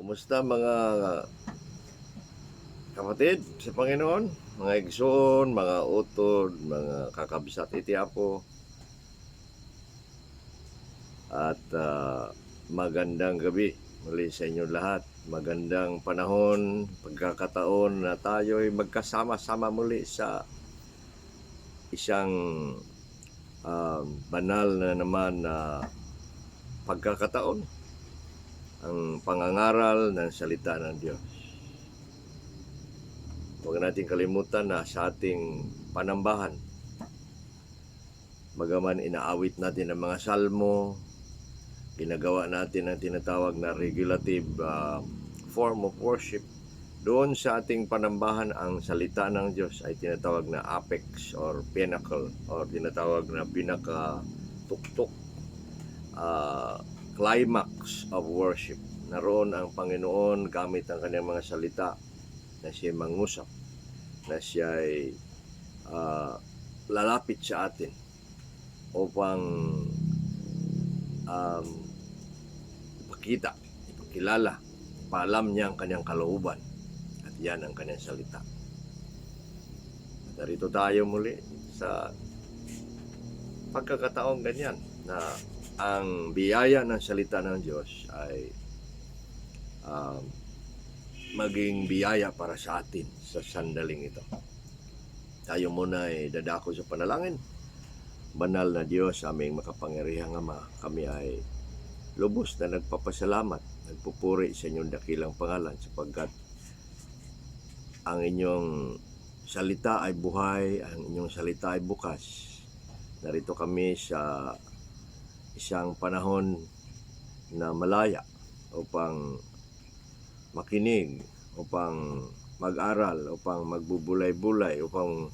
Kumusta mga kapatid sa Panginoon, mga igsoon, mga utod, mga kakabsat iti Apo, at magandang gabi muli sa inyo lahat. Magandang panahon, pagkakataon na tayo'y magkasama-sama muli sa isang banal na naman na pagkakataon, ang pangangaral ng salita ng Diyos. Huwag natin kalimutan na sa ating panambahan, bagaman inaawit natin ang mga salmo, ginagawa natin ang tinatawag na regulative form of worship, doon sa ating panambahan ang salita ng Diyos ay tinatawag na apex or pinnacle or tinatawag na pinakatuktok, climax of worship. Naroon ang Panginoon gamit ang kanyang mga salita na siya mangusap, na siya ay lalapit sa atin upang ipakilala, paalam niya ang kanyang kalooban, at yan ang kanyang salita. At narito tayo muli sa pagkakataong ganyan na ang biyaya ng salita ng Diyos ay maging biyaya para sa atin sa sandaling ito. Tayo muna ay dadako sa panalangin. Banal na Diyos, aming makapangyarihang Ama, kami ay lubos na nagpapasalamat, nagpupuri sa inyong dakilang pangalan sapagkat ang inyong salita ay buhay, ang inyong salita ay bukas. Narito kami sa isang panahon na malaya upang makinig, upang mag-aral, upang magbubulay-bulay, upang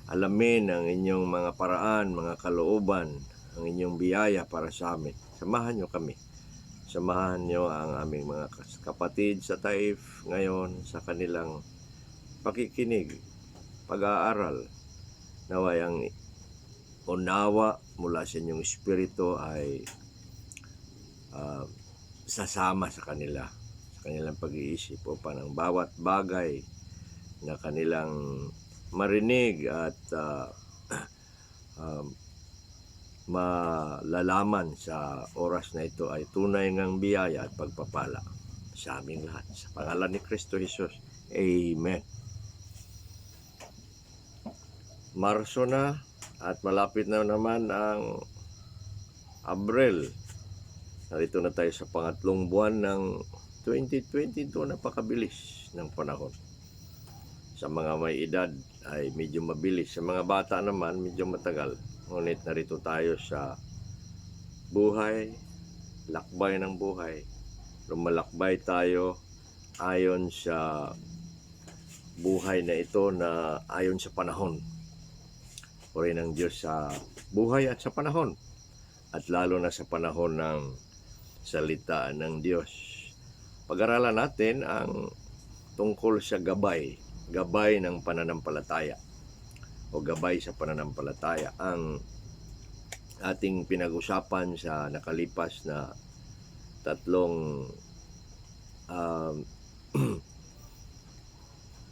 alamin ang inyong mga paraan, mga kalooban, ang inyong biyaya para sa amin. Samahan nyo kami. Samahan nyo ang aming mga kapatid sa Taif ngayon sa kanilang pakikinig, pag-aaral. Naway ang unawa mula sa inyong espiritu ay sasama sa kanila, sa kanilang pag-iisip upang ang bawat bagay na kanilang marinig at malalaman sa oras na ito ay tunay ngang biyaya at pagpapala sa aming lahat. Sa pangalan ni Kristo Jesus, Amen. Marso na at malapit na naman ang Abril. Narito na tayo sa pangatlong buwan ng 2022. Napakabilis ng panahon. Sa mga may edad ay medyo mabilis. Sa mga bata naman, medyo matagal. Ngunit narito tayo sa buhay, lakbay ng buhay. Lumalakbay tayo ayon sa buhay na ito na ayon sa panahon. Puri ng Diyos sa buhay at sa panahon. At lalo na sa panahon ng salita ng Diyos. Pag-aralan natin ang tungkol sa gabay ng pananampalataya o gabay sa pananampalataya. Ang ating pinag-usapan sa nakalipas na tatlong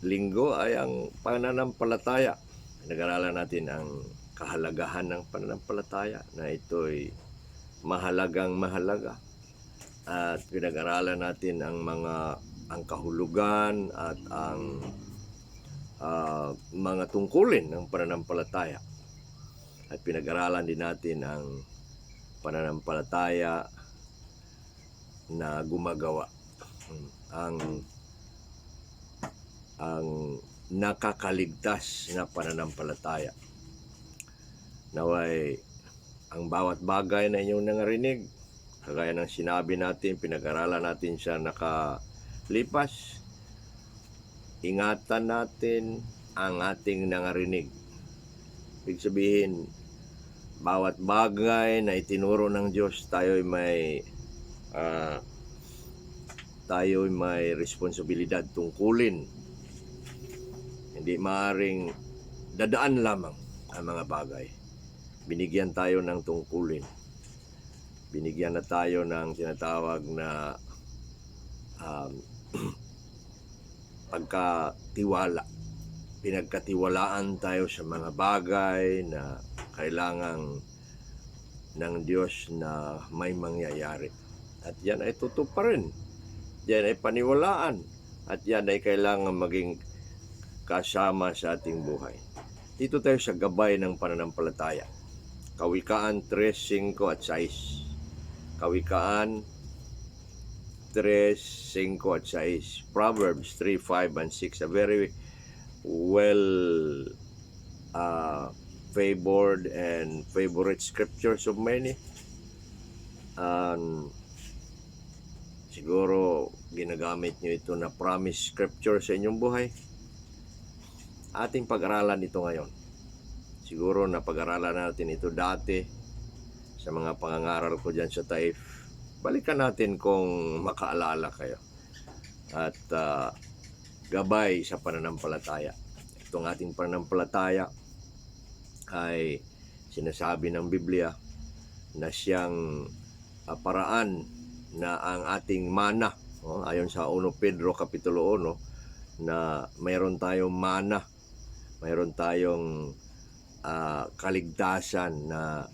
linggo ay ang pananampalataya. Pinag-aralan natin ang kahalagahan ng pananampalataya na ito'y mahalaga at pinag-aralan natin ang kahulugan at ang mga tungkulin ng pananampalataya. At pinag-aralan din natin ang pananampalataya na gumagawa, ang nakakaligtas na pananampalataya. Naway ang bawat bagay na inyong nangarinig, kagaya ng sinabi natin, pinag-aralan natin siya nakalipas, ingatan natin ang ating nangarinig. Ibig sabihin, bawat bagay na itinuro ng Diyos, tayo'y may responsibilidad tungkulin. Hindi maaaring dadaan lamang ang mga bagay. Binigyan tayo ng tungkulin. Binigyan na tayo ng tinatawag na um, pagkatiwala. Pinagkatiwalaan tayo sa mga bagay na kailangang ng Diyos na may mangyayari. At yan ay tutuparin. Yan ay paniwalaan. At yan ay kailangan maging kasama sa ating buhay. Dito tayo sa gabay ng pananampalataya. Kawikaan 3:5 at 6. Kawikaan 3:5 at 6. Proverbs 3:5 and 6. A very well favored and favorite scriptures of many. Siguro ginagamit nyo ito na promise scripture sa inyong buhay. Ating pag-aralan ito ngayon. Siguro na pag-aralan natin ito dati sa mga pangangaral ko dyan sa Taif. Balikan natin kung makaalala kayo. At gabay sa pananampalataya. Itong ating pananampalataya ay sinasabi ng Biblia na siyang paraan na ang ating mana, ayon sa 1 Pedro Kapitulo 1, na mayroon tayong mana, mayroon tayong kaligtasan na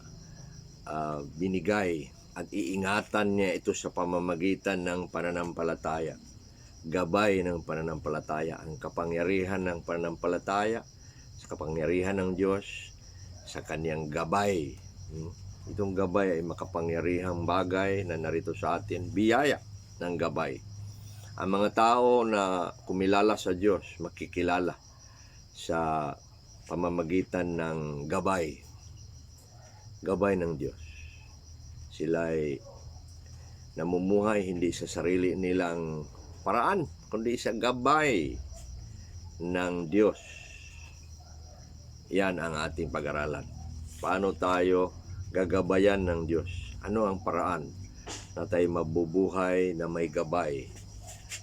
binigay at iingatan niya ito sa pamamagitan ng pananampalataya. Gabay ng pananampalataya, ang kapangyarihan ng pananampalataya, sa kapangyarihan ng Diyos, sa kanyang gabay. Itong gabay ay makapangyarihang bagay na narito sa atin, biyaya ng gabay. Ang mga tao na kumilala sa Diyos, makikilala sa pamamagitan ng gabay. Gabay ng Diyos. Sila ay namumuhay hindi sa sarili nilang paraan, kundi sa gabay ng Diyos. Yan ang ating pag-aralan. Paano tayo gagabayan ng Diyos? Ano ang paraan na tayo mabubuhay na may gabay,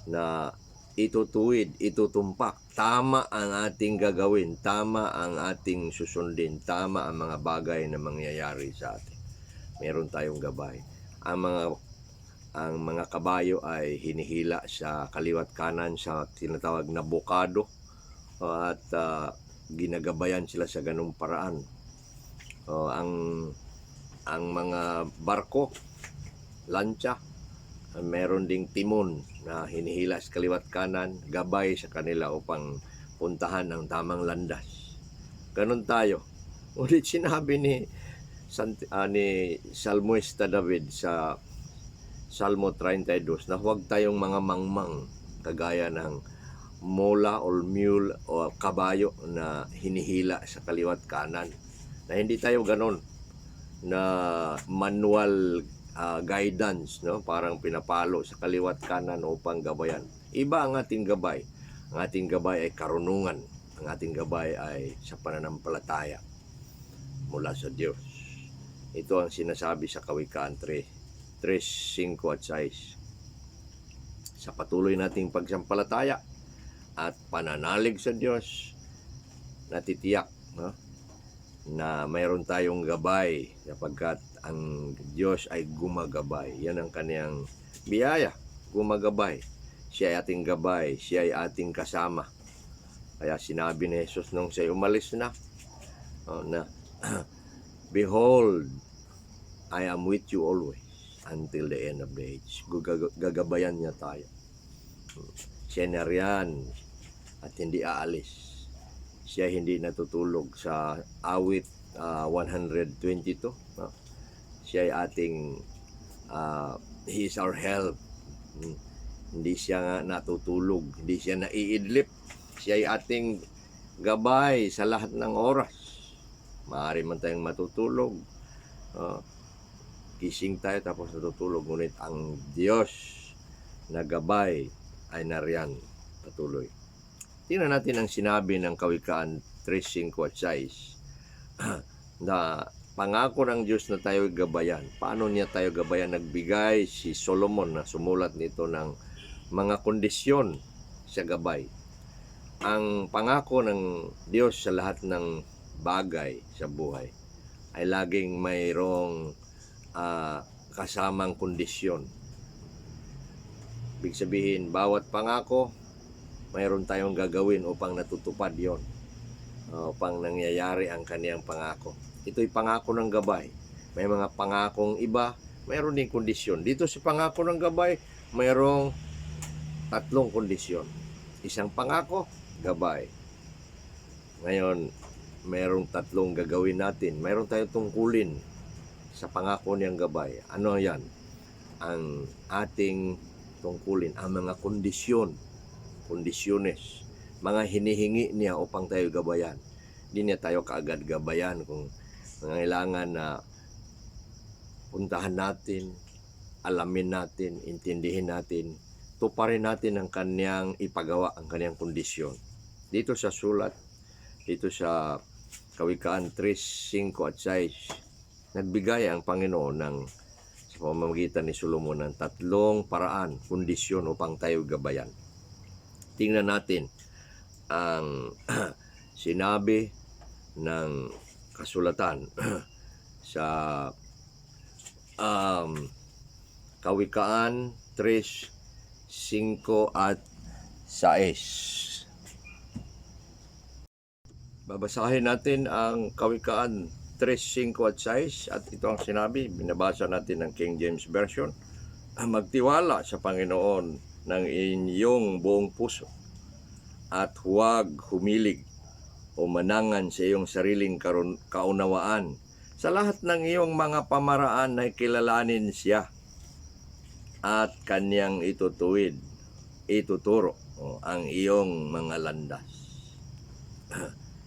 na itutuwid, itutumpak, tama ang ating gagawin, tama ang ating susundin, tama ang mga bagay na mangyayari sa atin. Meron tayong gabay. Ang mga kabayo ay hinihila sa kaliwat kanan sa tinatawag na bokado, at ginagabayan sila sa ganung paraan. Ang mga barko, lancha, meron ding timon na hinihila sa kaliwat kanan, gabay sa kanila upang puntahan ang tamang landas. Ganon tayo. Ulit sinabi ni Salmista David sa Salmo 32 na huwag tayong mga mangmang kagaya ng mola or mule o kabayo na hinihila sa kaliwat kanan. Na hindi tayo ganon na manual guidance, no? Parang pinapalo sa kaliwat kanan upang gabayan. Iba ang ating gabay. Ang ating gabay ay karunungan. Ang ating gabay ay sa pananampalataya mula sa Diyos. Ito ang sinasabi sa Kawikaan 3:5 at 6. Sa patuloy nating pagsampalataya at pananalig sa Diyos, natitiyak, no? Na mayroon tayong gabay sapagkat ang Diyos ay gumagabay. Yan ang kaniyang biyaya, gumagabay. Siya ay ating gabay, siya ay ating kasama. Kaya sinabi ni Jesus nung siya umalis na, na behold, I am with you always until the end of the age. Gagabayan niya tayo. Siya nariyan at hindi aalis. Siya hindi natutulog sa awit 122. Siya ay ating, He is our help. Hindi siya nga natutulog, hindi siya naiidlip. Siya ay ating gabay sa lahat ng oras. Maaari man tayong matutulog, gising tayo tapos natutulog, ngunit ang Diyos na gabay ay nariyan patuloy. Tingnan natin ang sinabi ng Kawikaan 3:5 at 6 na pangako ng Diyos na tayo gabayan. Paano niya tayo gabayan? Nagbigay si Solomon na sumulat nito ng mga kondisyon sa gabay. Ang pangako ng Diyos sa lahat ng bagay sa buhay ay laging mayroong kasamang kondisyon. Ibig sabihin, bawat pangako, mayroon tayong gagawin upang natutupad yon, upang nangyayari ang kaniyang pangako. Ito'y pangako ng gabay. May mga pangakong iba, mayroon din kondisyon. Dito sa pangako ng gabay, mayroong 3 kondisyon. Isang pangako, gabay. Ngayon, mayroong 3 gagawin natin. Mayroon tayong tungkulin sa pangako niyang gabay. Ano yan? Ang ating tungkulin, ang mga kondisyones, mga hinihingi niya upang tayo gabayan. Hindi niya tayo kaagad gabayan kung kailangan na puntahan natin, alamin natin, intindihin natin, tuparin natin ang kaniyang ipagawa, ang kaniyang kondisyon. Dito sa sulat, dito sa Kawikaan 3:5 at 6, nagbigay ang Panginoon sa pamamagitan ni Solomon ng 3 paraan, kondisyon upang tayo gabayan. Tingnan natin ang sinabi ng kasulatan sa Kawikaan 3:5 at 6. Babasahin natin ang Kawikaan 3:5 at 6 at ito ang sinabi, binabasa natin ng King James Version. Magtiwala sa Panginoon ng inyong buong puso at huwag humilig o manangan sa iyong sariling kaunawaan. Sa lahat ng iyong mga pamaraan ay kilalanin siya at kanyang ituturo ang iyong mga landas.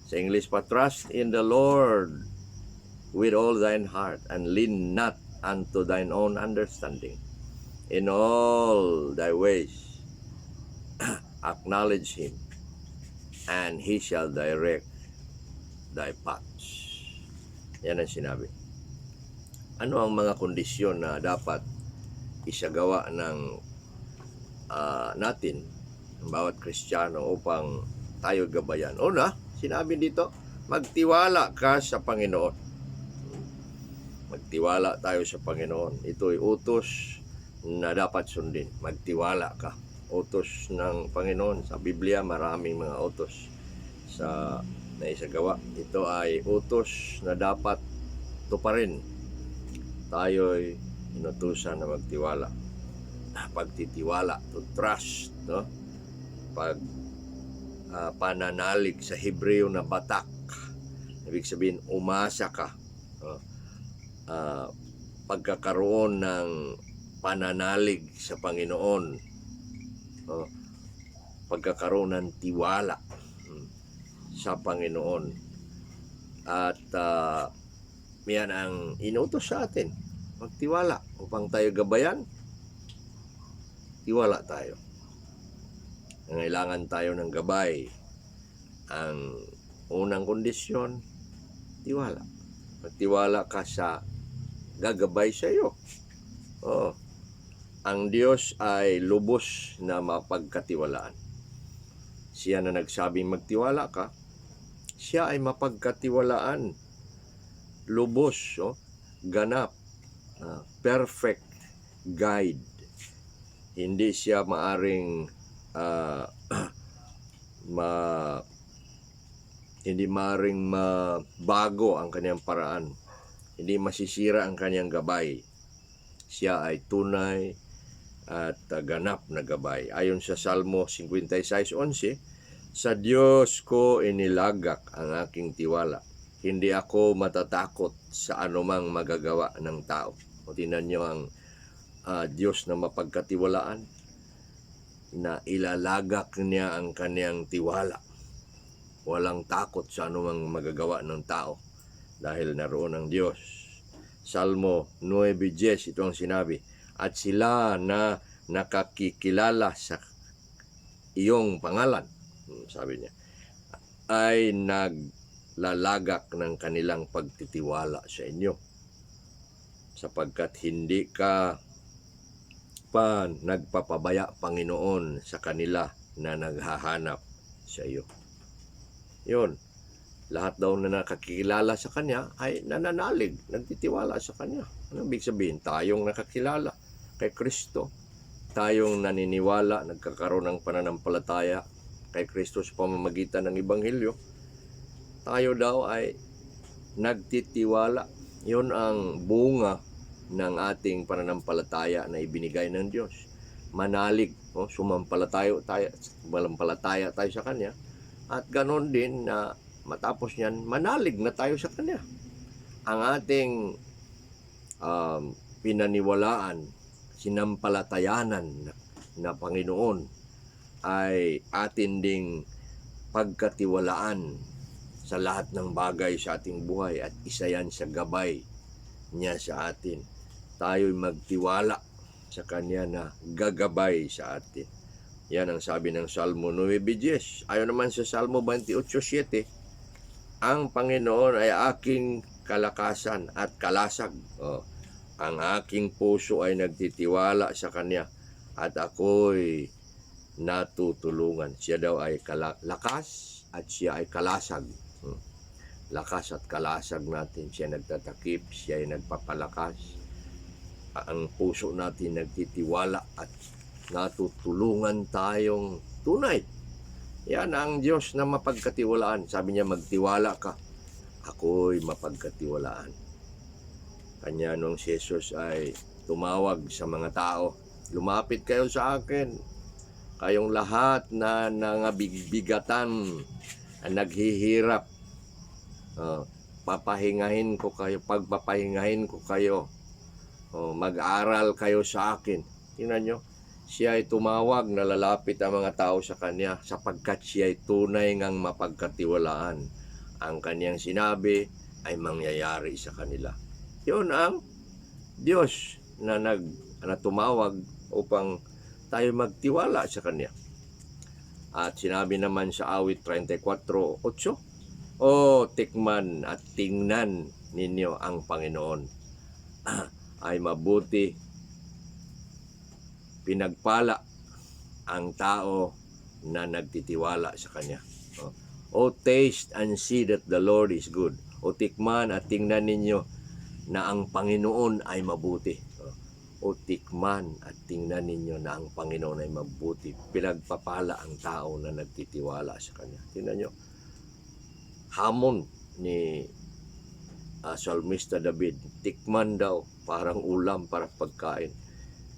Sa English pa, trust in the Lord with all thine heart and lean not unto thine own understanding. In all thy ways acknowledge him, and he shall direct thy paths. Yan ang sinabi. Ano ang mga kondisyon na dapat isagawa ng natin, ng bawat Kristiyano, upang tayo gabayan? Una, sinabi dito, magtiwala ka sa Panginoon. Magtiwala tayo sa Panginoon. Ito'y utos na dapat sundin. Magtiwala ka. Utos ng Panginoon. Sa Biblia, maraming mga utos na isagawa. Ito ay utos na dapat tuparin. Tayo'y inutusan na magtiwala. Pagtitiwala, to trust, no? Pananalig sa Hebreo na batak. Ibig sabihin, umasa ka. Pagkakaroon ng pananalig sa Panginoon. Pagkakaroon ng tiwala sa Panginoon. At yan ang inutos sa atin. Magtiwala upang tayo gabayan. Tiwala tayo. Nangailangan tayo ng gabay. Ang unang kondisyon, tiwala. Magtiwala ka sa gagabay sa iyo. Ang Diyos ay lubos na mapagkatiwalaan. Siya na nagsabing magtiwala ka, siya ay mapagkatiwalaan. Lubos, ganap, perfect guide. Hindi siya maaring hindi maaring mabago ang kanyang paraan. Hindi masisira ang kanyang gabay. Siya ay tunay at ganap na gabay. Ayon sa Salmo 56:11, sa Diyos ko inilagak ang aking tiwala. Hindi ako matatakot sa anumang magagawa ng tao. O tingnan niyo ang Diyos na mapagkatiwalaan, na ilalagak niya ang kaniyang tiwala. Walang takot sa anumang magagawa ng tao dahil naroon ang Diyos. Salmo 9:10, ito ang sinabi, at sila na nakakikilala sa iyong pangalan, sabi niya, ay naglalagak ng kanilang pagtitiwala sa inyo, sapagkat hindi ka pa nagpapabaya, Panginoon, sa kanila na naghahanap sa iyo. Yun, lahat daw na nakakilala sa Kanya ay nananalig, nagtitiwala sa Kanya. Ano ibig sabihin? Tayong nakakilala kay Kristo, tayong naniniwala, nagkakaroon ng pananampalataya kay Kristo sa pamamagitan ng Ebanghelyo, tayo daw ay nagtitiwala. Yun ang bunga ng ating pananampalataya na ibinigay ng Diyos. Manalig, sumampalataya tayo sa Kanya, at ganon din na matapos niyan, manalig na tayo sa Kanya. Ang ating pinaniwalaan, sinampalatayanan na Panginoon ay atin ding pagkatiwalaan sa lahat ng bagay sa ating buhay, at isa yan sa gabay niya sa atin. Tayo'y magtiwala sa Kanya na gagabay sa atin. Yan ang sabi ng Salmo 9:10. Ayon naman sa Salmo 28:7, ang Panginoon ay aking kalakasan at kalasag. Ang aking puso ay nagtitiwala sa Kanya at ako'y natutulungan. Siya daw ay lakas at siya ay kalasag. Lakas at kalasag natin. Siya nagtatakip, siya ay nagpapalakas. Ang puso natin nagtitiwala at natutulungan tayong tunay. Yan ang Diyos na mapagkatiwalaan. Sabi niya, magtiwala ka, ako'y mapagkatiwalaan. Kanya nung si Jesus ay tumawag sa mga tao, lumapit kayo sa akin, kayong lahat na nangabigatan, naghihirap, papahingahin ko kayo, pagpapahingahin ko kayo, mag-aral kayo sa akin. Tingnan nyo, siya ay tumawag, nalalapit ang mga tao sa Kanya sapagkat siya ay tunay ngang mapagkatiwalaan. Ang Kanyang sinabi ay mangyayari sa kanila. Yun ang Diyos na tumawag upang tayo magtiwala sa Kanya. At sinabi naman sa awit 34:8, tikman at tingnan ninyo ang Panginoon. Ay mabuti, pinagpala ang tao na nagtitiwala sa Kanya. Taste and see that the Lord is good. Tikman at tingnan ninyo na ang Panginoon ay mabuti. Tikman at tingnan ninyo na ang Panginoon ay mabuti. Pinagpapala ang tao na nagtitiwala sa Kanya. Tingnan nyo, hamon ni Salmista David, tikman daw, parang ulam para pagkain.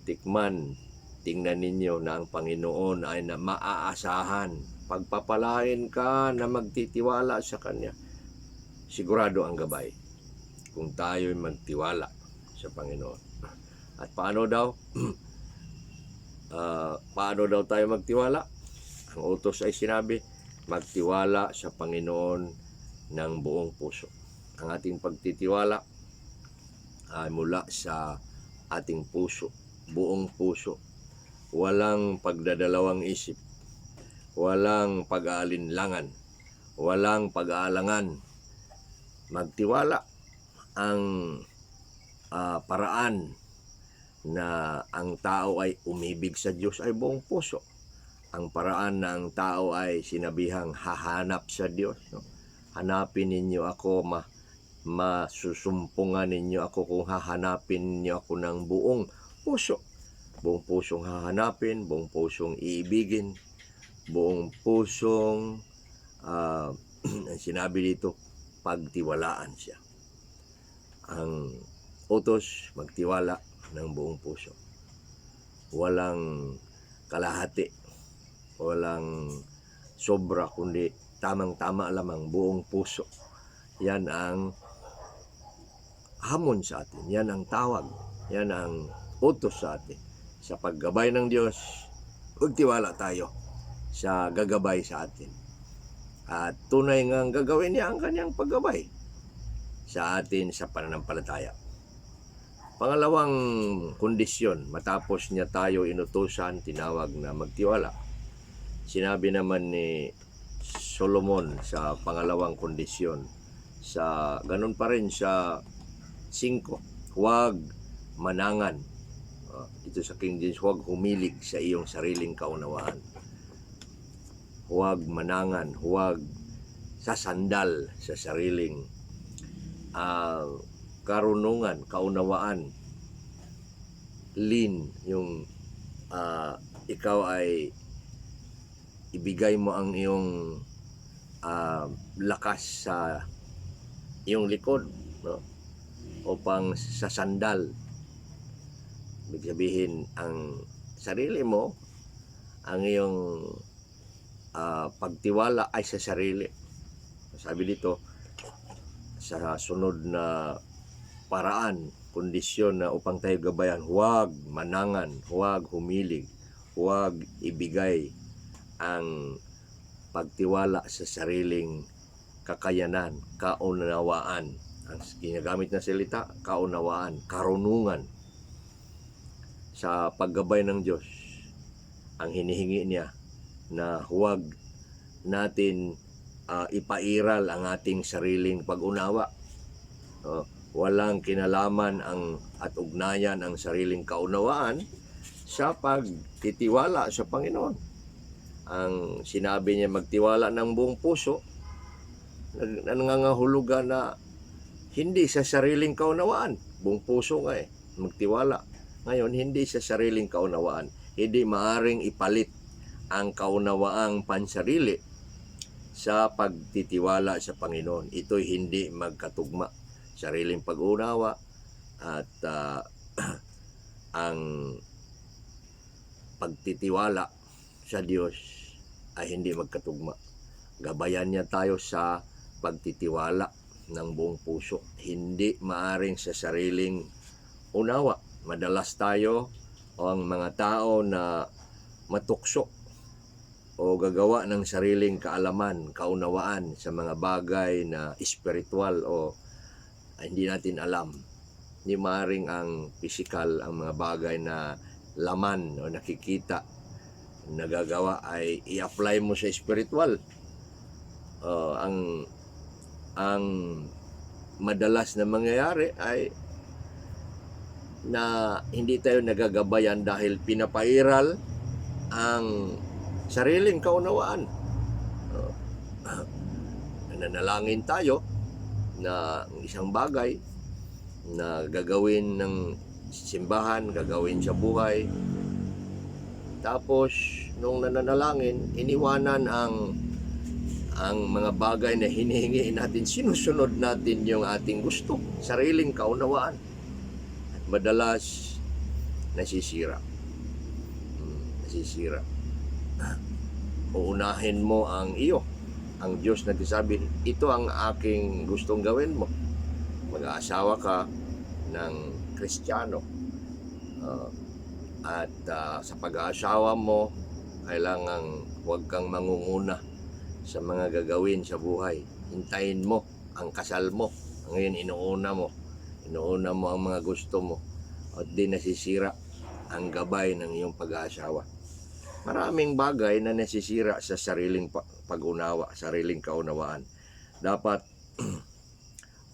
Tikman, tingnan ninyo na ang Panginoon ay na maaasahan. Pagpapalain ka na magtitiwala sa Kanya, sigurado ang gabay kung tayo'y magtiwala sa Panginoon. At paano daw? Paano daw tayo magtiwala? Ang utos ay sinabi, magtiwala sa Panginoon ng buong puso. Ang ating pagtitiwala ay mula sa ating puso, buong puso. Walang pagdadalawang isip, walang pag-aalinlangan, walang pag-aalangan. Magtiwala ang paraan na ang tao ay umibig sa Diyos ay buong puso. Ang paraan na ang tao ay sinabihang hahanap sa Diyos. Hanapin ninyo ako, masusumpungan ninyo ako kung hahanapin ninyo ako ng buong puso. Buong pusong hahanapin, buong pusong iibigin, buong pusong sinabi dito, pagtiwalaan siya. Ang utos, magtiwala ng buong puso. Walang kalahati, walang sobra, kundi tamang-tama lamang, buong puso. Yan ang hamon sa atin, yan ang tawag, yan ang utos sa atin. Sa paggabay ng Diyos, magtiwala tayo sa gagabay sa atin. At tunay ngang gagawin niya ang Kanyang paggabay sa atin sa pananampalataya. Pangalawang kondisyon, matapos niya tayo inutusan, tinawag na magtiwala. Sinabi naman ni Solomon sa pangalawang kondisyon, sa ganun pa rin sa 5, huwag manangan. Ito sa King James, huwag humilig sa iyong sariling kaunawaan. Huwag manangan, huwag sasandal sa sariling karunungan, kaunawaan. Lean, yung ikaw ay ibigay mo ang iyong lakas sa iyong likod, no? Upang sa sandal. Ibig sabihin, ang sarili mo, ang iyong pagtiwala ay sa sarili. Sabi dito, sa sunod na paraan, kondisyon na upang tayo gabayan, huwag manangan, huwag humilig, huwag ibigay ang pagtiwala sa sariling kakayanan, kaunawaan. Ang ginagamit na salita, kaunawaan, karunungan. Sa paggabay ng Diyos, ang hinihingi niya na huwag natin ipairal ang ating sariling pag-unawa. Walang kinalaman at ugnayan ang sariling kaunawaan sa pagtitiwala sa Panginoon. Ang sinabi niya magtiwala ng buong puso, nangangahulugan na hindi sa sariling kaunawaan. Buong puso nga magtiwala. Ngayon, hindi sa sariling kaunawaan. Hindi maaring ipalit ang kaunawaang pansarili sa pagtitiwala sa Panginoon. Ito'y hindi magkatugma. Sariling pag-unawa at ang pagtitiwala sa Diyos ay hindi magkatugma. Gabayan niya tayo sa pagtitiwala ng buong puso. Hindi maaring sa sariling unawa. Madalas tayo o ang mga tao na matukso o gagawa ng sariling kaalaman, kaunawaan sa mga bagay na espiritual o hindi natin alam. Hindi maaaring ang physical, ang mga bagay na laman o nakikita, nagagawa ay i-apply mo sa spiritual. Ang madalas na mangyayari ay na hindi tayo nagagabayan dahil pinapairal ang sariling kaunawaan. Nanalangin tayo na isang bagay na gagawin ng simbahan, gagawin sa buhay. Tapos, nung nananalangin, iniwanan ang mga bagay na hinihingi natin, sinusunod natin yung ating gusto, sariling kaunawaan. At madalas, nasisira. Uunahin mo ang iyo. Ang Diyos nagsasabi, ito ang aking gustong gawin mo. Mag-aasawa ka ng Kristiyano. At sa pag-aasawa mo, kailangan huwag kang mangunguna sa mga gagawin sa buhay. Hintayin mo ang kasal mo. Ngayon, inuuna mo ang mga gusto mo. At di nasisira ang gabay ng iyong pag-aasawa. Maraming bagay na nasisira sa sariling pag-unawa, sariling kaunawaan. Dapat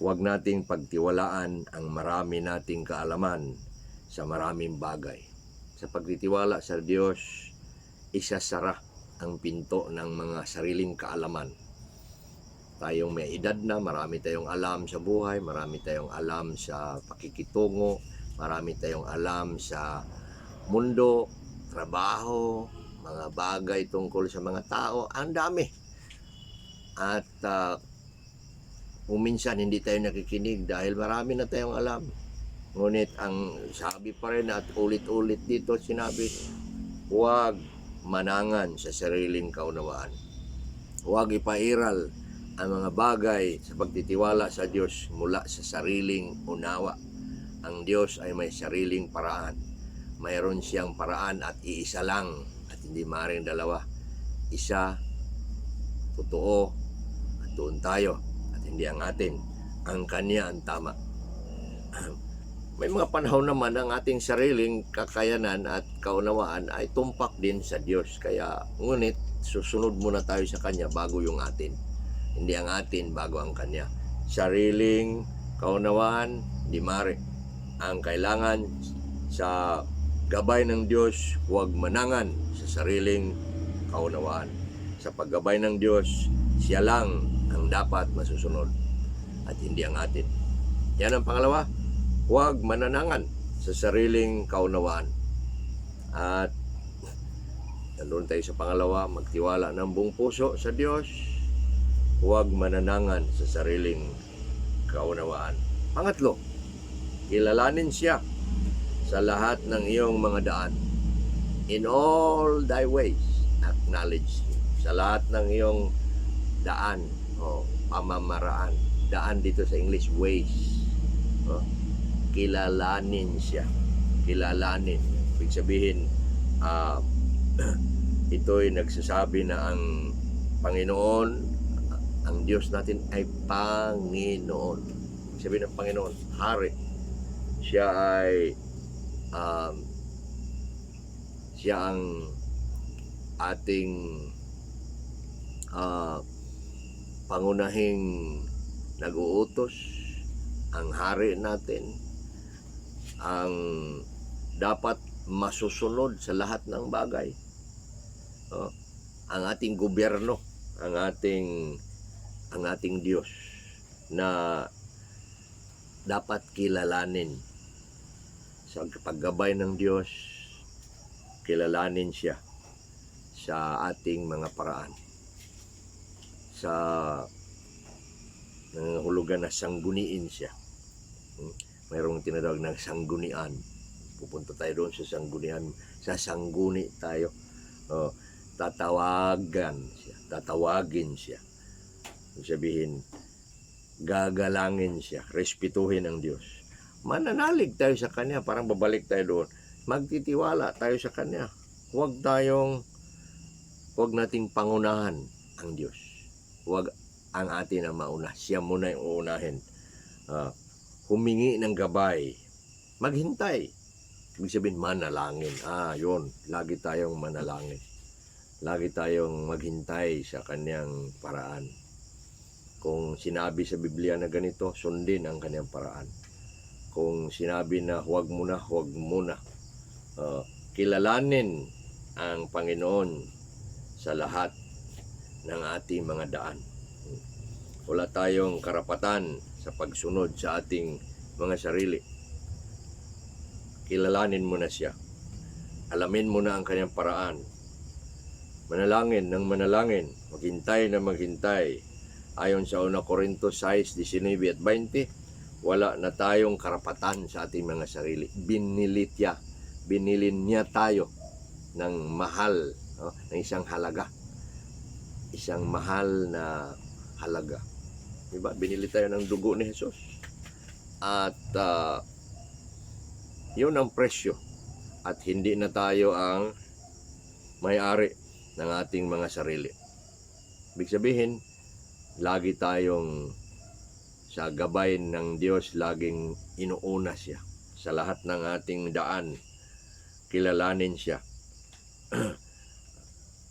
huwag nating pagtiwalaan ang marami nating kaalaman sa maraming bagay. Sa pagtitiwala sa Diyos, isasara ang pinto ng mga sariling kaalaman. Tayong may edad na, marami tayong alam sa buhay, marami tayong alam sa pakikitungo, marami tayong alam sa mundo, trabaho, mga bagay tungkol sa mga tao, ang dami. At kung minsan hindi tayo nakikinig dahil marami na tayong alam. Ngunit ang sabi pa rin at ulit-ulit dito sinabi, huwag manangan sa sariling kaunawaan. Huwag ipairal ang mga bagay sa pagtitiwala sa Diyos mula sa sariling unawa. Ang Diyos ay may sariling paraan. Mayroon siyang paraan at iisa lang at hindi maaaring dalawa. Isa, totoo, at doon tayo at hindi ang atin. Ang Kanya ang tama. May mga panahon naman ang ating sariling kakayanan at kaunawaan ay tumpak din sa Diyos. Kaya ngunit susunod muna tayo sa Kanya bago yung atin. Hindi ang atin bago ang Kanya. Sariling kaunawaan, di mare. Ang kailangan sa gabay ng Diyos, huwag manangan sa sariling kaunawaan. Sa paggabay ng Diyos, siya lang ang dapat masusunod at hindi ang atin. Yan ang pangalawa. Huwag mananangan sa sariling kaunawaan. At Nandun tayo sa pangalawa, magtiwala ng buong puso sa Diyos. Huwag mananangan sa sariling kaunawaan. Pangatlo, kilalanin siya sa lahat ng iyong mga daan. In all thy ways, acknowledge him. Sa lahat ng iyong daan o pamamaraan. Daan dito sa English, ways. Kilalanin siya. Kilalanin. Ibig sabihin, ito'y nagsasabi na ang Panginoon, ang Diyos natin ay Panginoon. Ibig sabihin ng Panginoon, Hari. Siya ay siya ang ating pangunahing nag-uutos, ang hari natin, ang dapat masusunod sa lahat ng bagay. Ang ating gobyerno, ang ating Diyos na dapat kilalanin. Sa paggabay ng Diyos, kilalanin siya sa ating mga paraan. Sa nangangahulugan na sangguniin siya. Mayroong tinatawag na sanggunian. Pupunta tayo doon sa sanggunian. Sa sangguni tayo. Tatawagin siya. Ibig sabihin, gagalangin siya. Respetuhin ang Diyos. Mananalig tayo sa Kanya. Parang babalik tayo doon. Magtitiwala tayo sa Kanya. Huwag nating pangunahan ang Diyos. Huwag ang atin ang mauna. Siya muna yung uunahin. Humingi ng gabay. Maghintay. Ibig sabihin, manalangin. Yun. Lagi tayong manalangin. Lagi tayong maghintay sa Kanyang paraan. Kung sinabi sa Biblia na ganito, sundin ang Kanyang paraan. Kung sinabi na huwag muna. Kilalanin ang Panginoon sa lahat ng ating mga daan. Wala tayong karapatan sa pagsunod sa ating mga sarili. Kilalanin mo na siya. Alamin mo na ang Kanyang paraan. Manalangin ng manalangin. Maghintay na maghintay. Ayon sa 1 Corinto 6:19 at 20, wala na tayong karapatan sa ating mga sarili. Binilin niya tayo ng mahal, ng isang halaga. Isang mahal na halaga. Diba? Binili tayo ng dugo ni Jesus. At yun ang presyo. At hindi na tayo ang may-ari ng ating mga sarili. Ibig sabihin, lagi tayong sa gabay ng Diyos, laging inuuna siya. Sa lahat ng ating daan, kilalanin siya.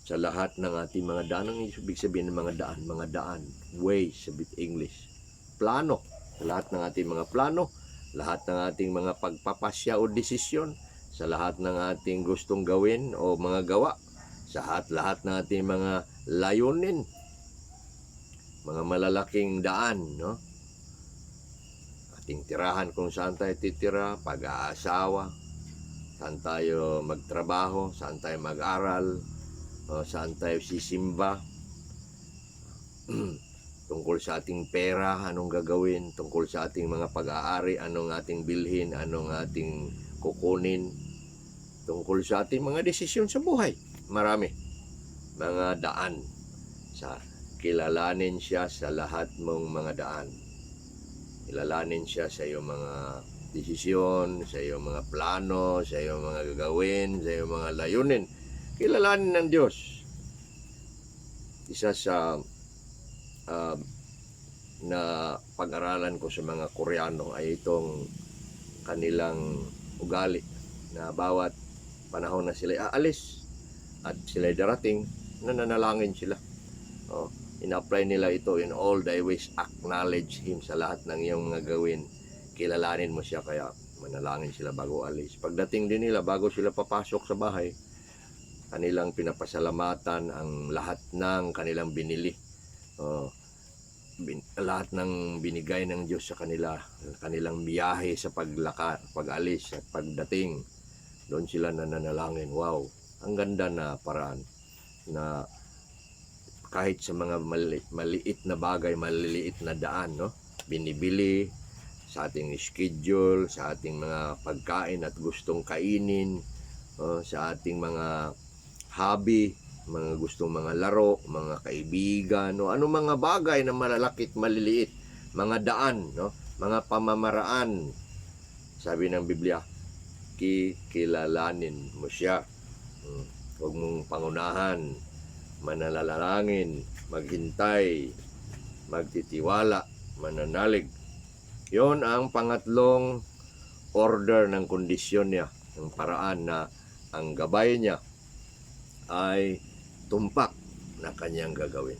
Sa lahat ng ating mga daan, ang ibig sabihin ng mga daan, ways, sa English. Plano. Sa lahat ng ating mga plano, lahat ng ating mga pagpapasya o desisyon, sa lahat ng ating gustong gawin o mga gawa, sa lahat ng ating mga layunin, mga malalaking daan, no? Ating tirahan kung saan tayo titira, pag-aasawa, saan tayo magtrabaho, saan tayo mag-aral, saan tayo sisimba, tungkol sa ating pera, anong gagawin, tungkol sa ating mga pag-aari, anong ating bilhin, anong ating kukunin, tungkol sa ating mga desisyon sa buhay. Marami mga daan. Kilalanin siya sa lahat mong mga daan. Kilalanin siya sa iyong mga desisyon, sa iyong mga plano, sa iyong mga gagawin, sa iyong mga layunin. Kilalanin ng Diyos. Isa sa na pag-aralan ko sa mga Koreano ay itong kanilang ugali na bawat panahon na sila aalis at sila darating, nananalangin sila. In-apply nila ito, in all thy ways acknowledge Him sa lahat ng iyong mga gawin. Kilalanin mo siya, kaya manalangin sila bago alis. Pagdating din nila, bago sila papasok sa bahay, kanilang pinapasalamatan ang lahat ng kanilang binili. Lahat ng binigay ng Diyos sa kanila, kanilang biyahe sa pag-alis at pagdating. Doon sila nananalangin, wow, Ang ganda na paraan na kahit sa mga maliit na bagay, maliliit na daan, no? Binibili sa ating schedule, sa ating mga pagkain at gustong kainin, sa ating mga hobby, mga gustong mga laro, mga kaibigan, no? Ano mga bagay na malalaki at maliliit, mga daan, no? Mga pamamaraan. Sabi ng Biblia, kikilalanin mo siya. Huwag mong pangunahan, mananalangin, maghintay, magtitiwala, mananalig. Yon ang pangatlong order ng kondisyon niya, ng paraan na ang gabay niya ay tumpak na kanyang gagawin.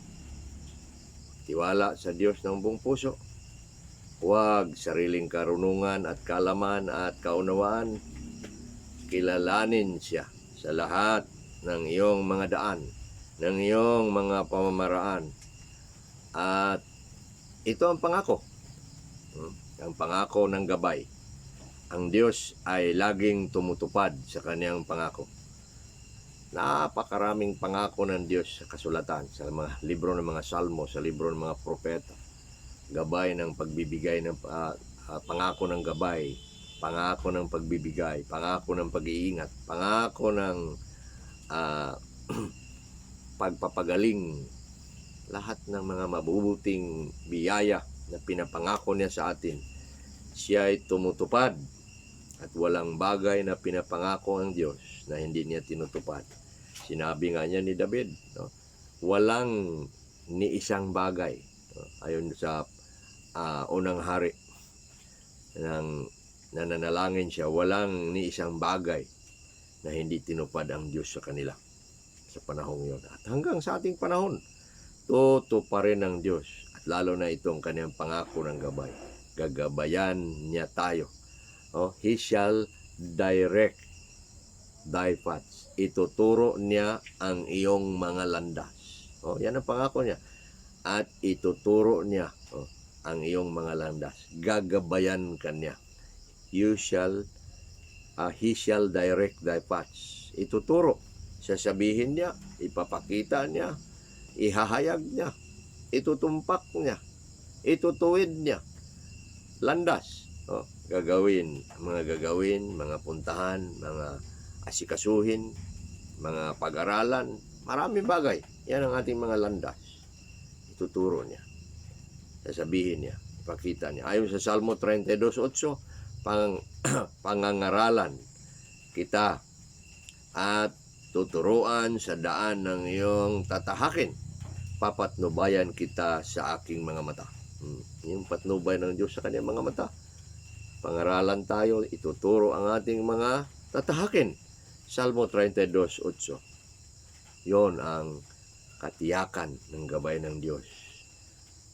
Tiwala sa Diyos ng buong puso. Huwag sariling karunungan at kaalaman at kaunawaan. Kilalanin siya sa lahat ng iyong mga daan, ng iyong mga pamamaraan. At ito ang pangako. Ang pangako ng gabay. Ang Diyos ay laging tumutupad sa kanyang pangako. Napakaraming pangako ng Diyos sa kasulatan, sa mga libro ng mga salmo, sa libro ng mga propeta. Gabay ng pagbibigay ng pangako ng gabay, pangako ng pagbibigay, pangako ng pag-iingat, pangako ng pagpapagaling, lahat ng mga mabubuting biyaya na pinapangako niya sa atin, siya ay tumutupad at walang bagay na pinapangako ang Diyos na hindi niya tinutupad. Sinabi nga niya ni David, no? Walang ni isang bagay, no? Ayon sa unang hari ng nananalangin siya, walang ni isang bagay na hindi tinupad ang Diyos sa kanila sa panahong yun. At hanggang sa ating panahon, tutuparin ng Diyos, at lalo na itong kanyang pangako ng gabay. Gagabayan niya tayo. He shall direct thy paths. Ituturo niya ang iyong mga landas. Yan ang pangako niya. At ituturo niya ang iyong mga landas. Gagabayan ka niya. He shall direct thy paths. Ituturo. Sasabihin niya, ipapakita niya, ihahayag niya, itutumpak niya, itutuwid niya. Landas. Gagawin, mga puntahan, mga asikasuhin, mga pag-aralan, maraming bagay. Yan ang ating mga landas. Ituturo niya. Sasabihin niya, ipakita niya. Ayon sa Salmo 32:8, pangangaralan kita at tuturuan sa daan ng iyong tatahakin. Papatnubayan kita sa aking mga mata. Yung patnubay ng Diyos sa kanyang mga mata. Pangaralan tayo, ituturo ang ating mga tatahakin. Salmo 32:8. Yon ang katiyakan ng gabay ng Diyos.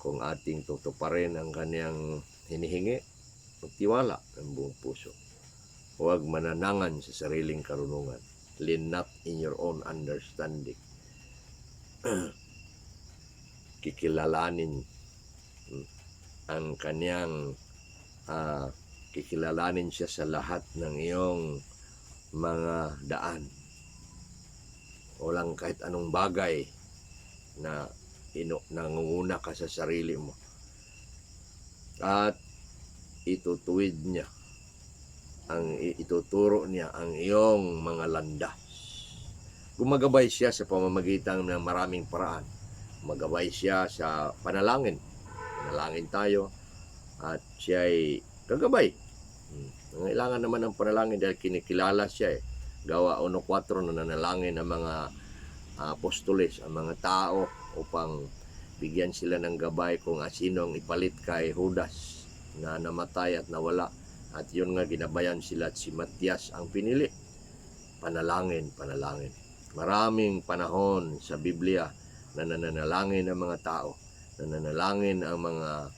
Kung ating tutuparin ang kanyang hinihingi, magtiwala ng buong puso. Huwag mananangan sa sariling karunungan. Lean not in your own understanding. Kikilalanin ang kanyang kikilalanin siya sa lahat ng iyong mga daan. Walang kahit anong bagay na nangunguna ka sa sarili mo. At itutuwid niya, ituturo niya ang iyong mga landas. Gumagabay siya sa pamamagitan ng maraming paraan. Magabay siya sa panalangin. Panalangin tayo at siya ay gagabay. Kailangan naman ng panalangin dahil kinikilala siya Gawa 1:4 na nanalangin ang mga apostoles, ang mga tao upang bigyan sila ng gabay kung sino ang ipalit kay Judas na namatay at nawala. At yun nga, ginabayan sila at si Matias ang pinili. Panalangin. Maraming panahon sa Biblia na nananalangin ang mga tao, nananalangin ang mga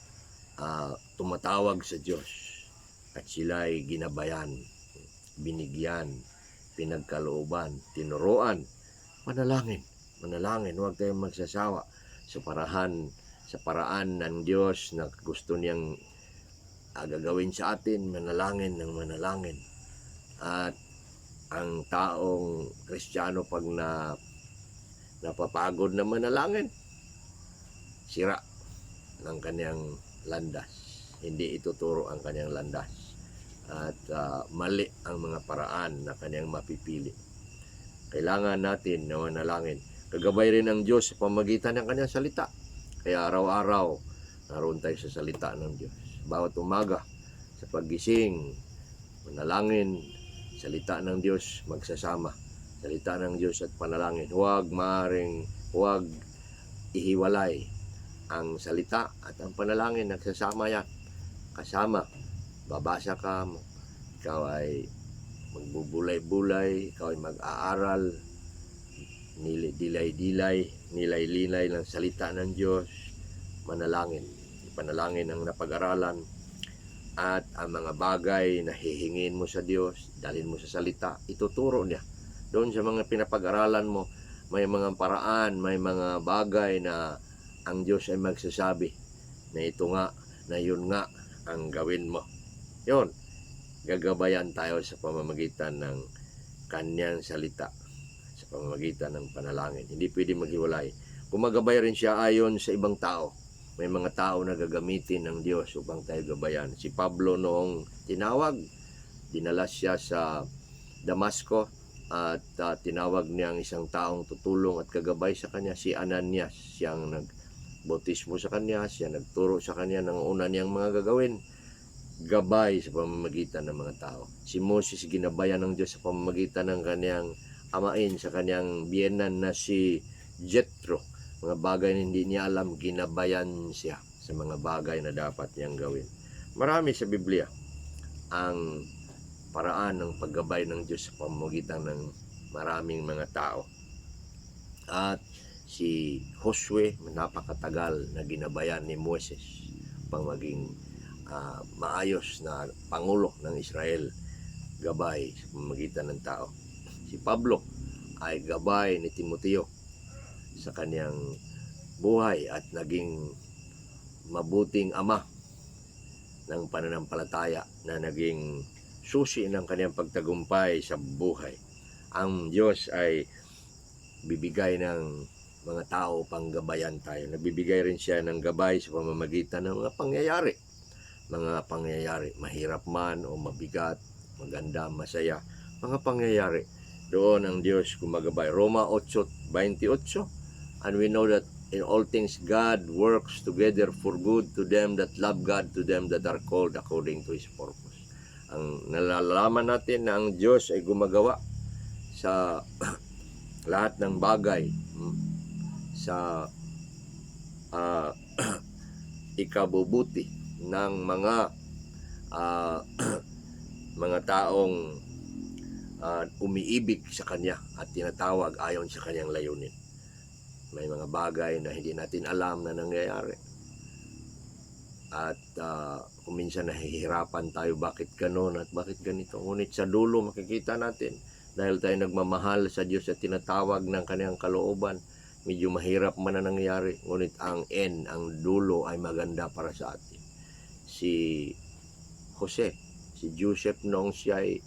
tumatawag sa Diyos. At sila ay ginabayan, binigyan, pinagkalooban, tinuruan. Manalangin, huwag tayong magsasawa sa paraan ng Diyos na gusto niyang gagawin sa atin. Manalangin. At ang ang taong Kristiyano pag napapagod na manalangin, sira ng kanyang landas. Hindi ituturo ang kanyang landas. At mali ang mga paraan na kanyang mapipili. Kailangan natin na manalangin. Kagabay rin ang Diyos sa pamagitan ng kanyang salita. Kaya araw-araw, naroon tayo sa salita ng Diyos. Bawat umaga, sa paggising, manalangin, salita ng Diyos magsasama. Salita ng Diyos at panalangin. Huwag ihiwalay ang salita at ang panalangin. Nagsasama yan. Kasama. Babasa ka, ikaw ay magbubulay-bulay, ikaw ay mag-aaral, nilay-nilay ng salita ng Diyos, manalangin. Panalangin ang napag-aralan at ang mga bagay na hihingin mo sa Diyos, dalhin mo sa salita, ituturo niya. Doon sa mga pinapag-aralan mo, may mga paraan, may mga bagay na ang Diyos ay magsasabi na ito nga, na yun nga ang gawin mo. Yun, gagabayan tayo sa pamamagitan ng kanyang salita, sa pamamagitan ng panalangin. Hindi pwede maghiwalay. Gumagabay rin siya ayon sa ibang tao. May mga tao na gagamitin ng Diyos upang tayo gabayan. Si Pablo noong tinawag, dinala siya sa Damasco at tinawag niya ang isang taong tutulong at kagabay sa kanya, si Ananias. Siyang nagbautismo sa kanya, siya nagturo sa kanya ng una niyang mga gagawin. Gabay sa pamamagitan ng mga tao. Si Moses ginabayan ng Diyos sa pamamagitan ng kanyang amain, sa kanyang biyenan na si Jethro. Mga bagay na hindi niya alam, ginabayan siya sa mga bagay na dapat niyang gawin. Marami sa Biblia ang paraan ng paggabay ng Diyos sa pamamagitan ng maraming mga tao. At si Josue, napakatagal na ginabayan ni Moses pang maging maayos na pangulo ng Israel, gabay sa pamamagitan ng tao. Si Pablo ay gabay ni Timoteo sa kanyang buhay at naging mabuting ama ng pananampalataya na naging susi ng kanyang pagtagumpay sa buhay. Ang Diyos ay bibigay ng mga tao pang gabayan tayo. Nagbibigay rin siya ng gabay sa pamamagitan ng mga pangyayari. Mga pangyayari, mahirap man o mabigat, maganda, masaya, mga pangyayari. Doon ang Diyos gumagabay. Roma 8:28. And we know that in all things God works together for good to them that love God, to them that are called according to His purpose. Ang nalalaman natin na ang Diyos ay gumagawa sa lahat ng bagay sa ikabubuti ng mga taong umiibig sa Kanya at tinatawag ayon sa Kanyang layunin. May mga bagay na hindi natin alam na nangyayari. At kung minsan nahihirapan tayo, bakit ganon at bakit ganito. Ngunit sa dulo makikita natin, dahil tayo nagmamahal sa Diyos at tinatawag ng Kanyang kalooban, medyo mahirap man na nangyayari. Ngunit ang dulo ay maganda para sa atin. Si Joseph noong siya ay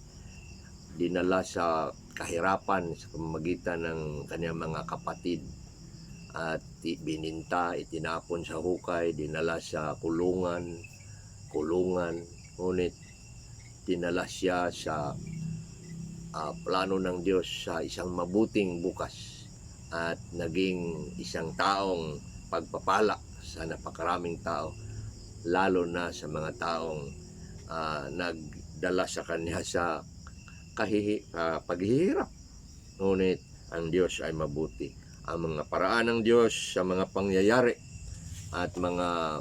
dinala sa kahirapan sa pamamagitan ng kanyang mga kapatid at bininta, itinapon sa hukay, dinala sa kulungan, ngunit dinala siya sa plano ng Diyos sa isang mabuting bukas at naging isang taong pagpapala sa napakaraming tao, lalo na sa mga taong nagdala sa kanya sa paghihirap. Ngunit ang Diyos ay mabuti. Ang mga paraan ng Diyos sa mga pangyayari at mga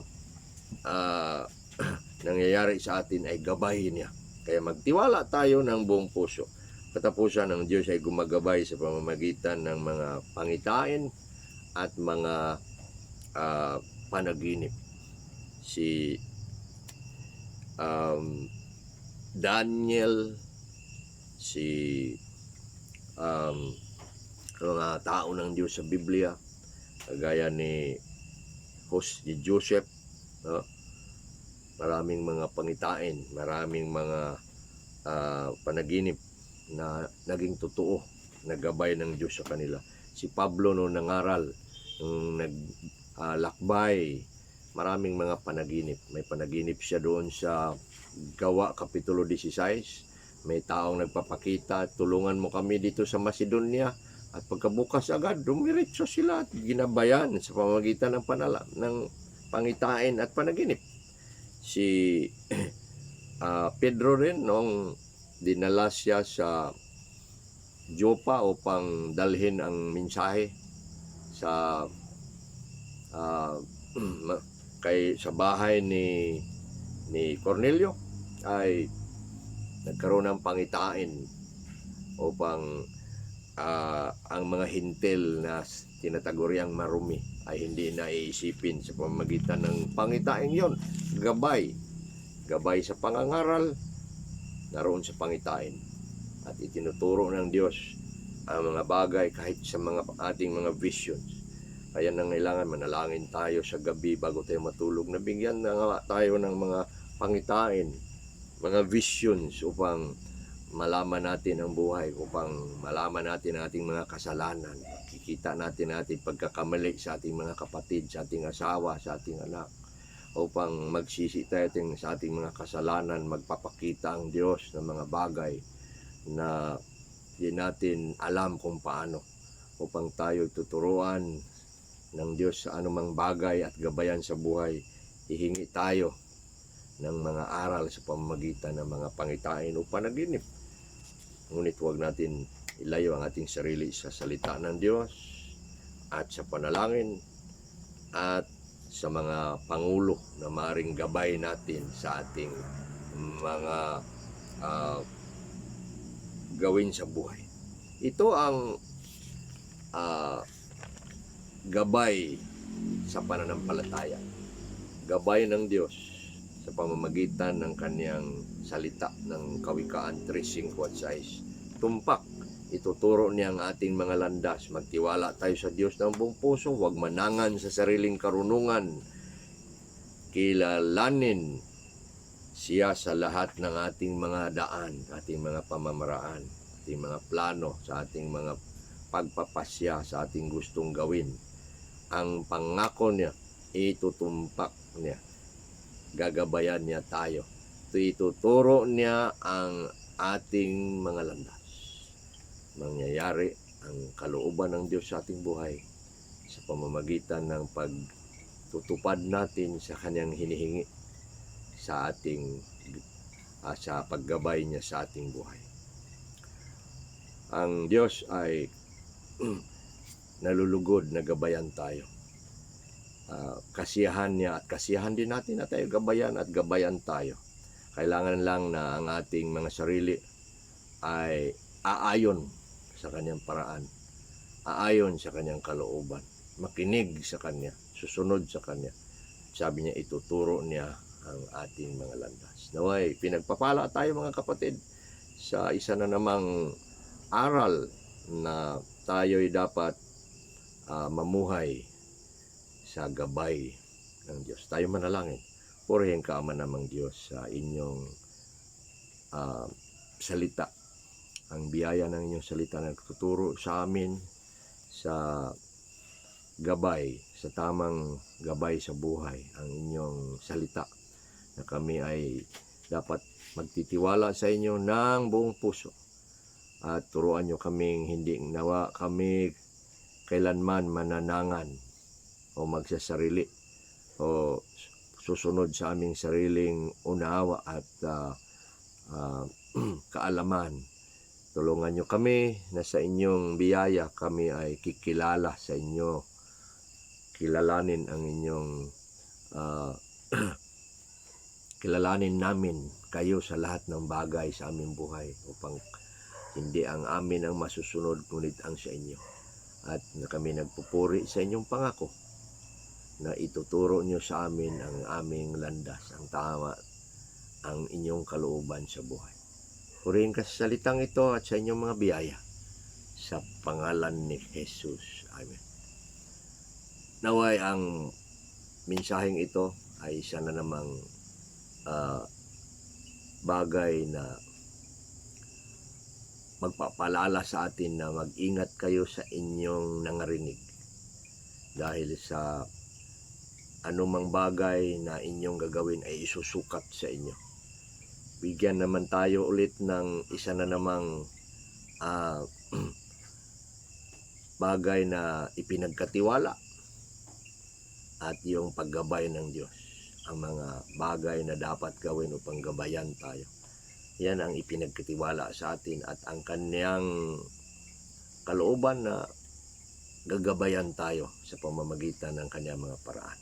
nangyayari sa atin ay gabayin niya. Kaya magtiwala tayo ng buong puso. Katapusan ng Diyos ay gumagabay sa pamamagitan ng mga pangitain at mga panaginip. Si Daniel, si mga tao ng Diyos sa Biblia, kagaya ni Joseph, no? Maraming mga pangitain, maraming mga panaginip na naging totoo, nagabay ng Diyos sa kanila. Si Pablo no nangaral, nung naglakbay, maraming mga panaginip. May panaginip siya doon sa Gawa Kapitulo 16. May taong nagpapakita, tulungan mo kami dito sa Macedonia. At pagkabukas agad, dumiretso sila at ginabayan sa pamamagitan ng pangitain at panaginip. Si Pedro rin, nung dinala siya sa Joppa upang dalhin ang mensahe sa sa bahay ni Cornelio, ay nagkaroon ng pangitain upang ang mga hintil na tinataguriang marumi ay hindi na iisipin sa pamamagitan ng pangitain yon. Gabay sa pangangaral, naroon sa pangitain. At itinuturo ng Diyos ang mga bagay kahit sa mga ating mga visions. Kaya nangailangan manalangin tayo sa gabi bago tayo matulog. Nabigyan na tayo ng mga pangitain, mga visions upang malaman natin ang buhay, upang malaman natin ang ating mga kasalanan. Kikita natin ating pagkakamali sa ating mga kapatid, sa ating asawa, sa ating anak. Upang magsisi tayo sa ating mga kasalanan, magpapakita ang Diyos ng mga bagay na di natin alam kung paano, upang tayo tuturuan ng Diyos sa anumang bagay at gabayan sa buhay. Hihingi tayo ng mga aral sa pamamagitan ng mga pangitain o panaginip. Ngunit huwag natin ilayo ang ating sarili sa salita ng Diyos at sa panalangin at sa mga pangulo na maaaring gabay natin sa ating mga gawin sa buhay. Ito ang gabay sa pananampalataya. Gabay ng Diyos sa pamamagitan ng kaniyang salita ng Kawikaan 3:5-6. Tumpak, ituturo niya ang ating mga landas. Magtiwala tayo sa Diyos ng buong puso, huwag manangan sa sariling karunungan. Kilalanin siya sa lahat ng ating mga daan, ating mga pamamaraan, ating mga plano, sa ating mga pagpapasya, sa ating gustong gawin. Ang pangako niya, itutumpak niya. Gagabayan niya tayo. Ituturo niya ang ating mga landas. Mangyayari ang kalooban ng Diyos sa ating buhay sa pamamagitan ng pagtutupad natin sa kanyang hinihingi sa ating sa paggabay niya sa ating buhay. Ang Diyos ay nalulugod na gabayan tayo. Kasiyahan niya at kasiyahan din natin na tayo gabayan at gabayan tayo. Kailangan lang na ang ating mga sarili ay aayon sa kanyang paraan, aayon sa kanyang kalooban, makinig sa kanya, susunod sa kanya. Sabi niya, ituturo niya ang ating mga landas. Naway, pinagpapala tayo mga kapatid sa isa na namang aral na tayo'y dapat mamuhay sa gabay ng Diyos. Tayo manalangin. Purihin ka, Ama namang Diyos, sa inyong salita. Ang biyaya ng inyong salita na nagtuturo sa amin sa gabay, sa tamang gabay sa buhay, ang inyong salita, na kami ay dapat magtitiwala sa inyo ng buong puso. At turuan nyo kaming hindi nawa kami kailanman mananangan o magsasarili o susunod sa aming sariling unawa at kaalaman. Tulungan nyo kami na sa inyong biyaya kami ay kikilala sa inyo. Kilalanin ang inyong kilalanin namin kayo sa lahat ng bagay sa aming buhay, upang hindi ang amin ang masusunod, ngunit ang sa inyo. At na kami nagpupuri sa inyong pangako na ituturo nyo sa amin ang aming landas, ang tama, ang inyong kalooban sa buhay. Purihin ka sa salitang ito at sa inyong mga biyaya. Sa pangalan ni Jesus. Amen. Naway ang mensaheng ito ay isa na namang bagay na magpapaalala sa atin na mag-ingat kayo sa inyong nangarinig. Dahil sa anumang bagay na inyong gagawin ay isusukat sa inyo. Bigyan naman tayo ulit ng isa na namang bagay na ipinagkatiwala at yung paggabay ng Diyos. Ang mga bagay na dapat gawin upang gabayan tayo. Yan ang ipinagkatiwala sa atin at ang kanyang kalooban na gagabayan tayo sa pamamagitan ng kanyang mga paraan.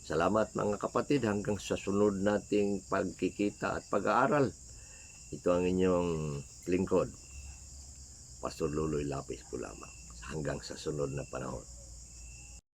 Salamat mga kapatid, hanggang sa sunod nating pagkikita at pag-aaral. Ito ang inyong lingkod, Pastor Luloy Lapis po lamang. Hanggang sa sunod na panahon.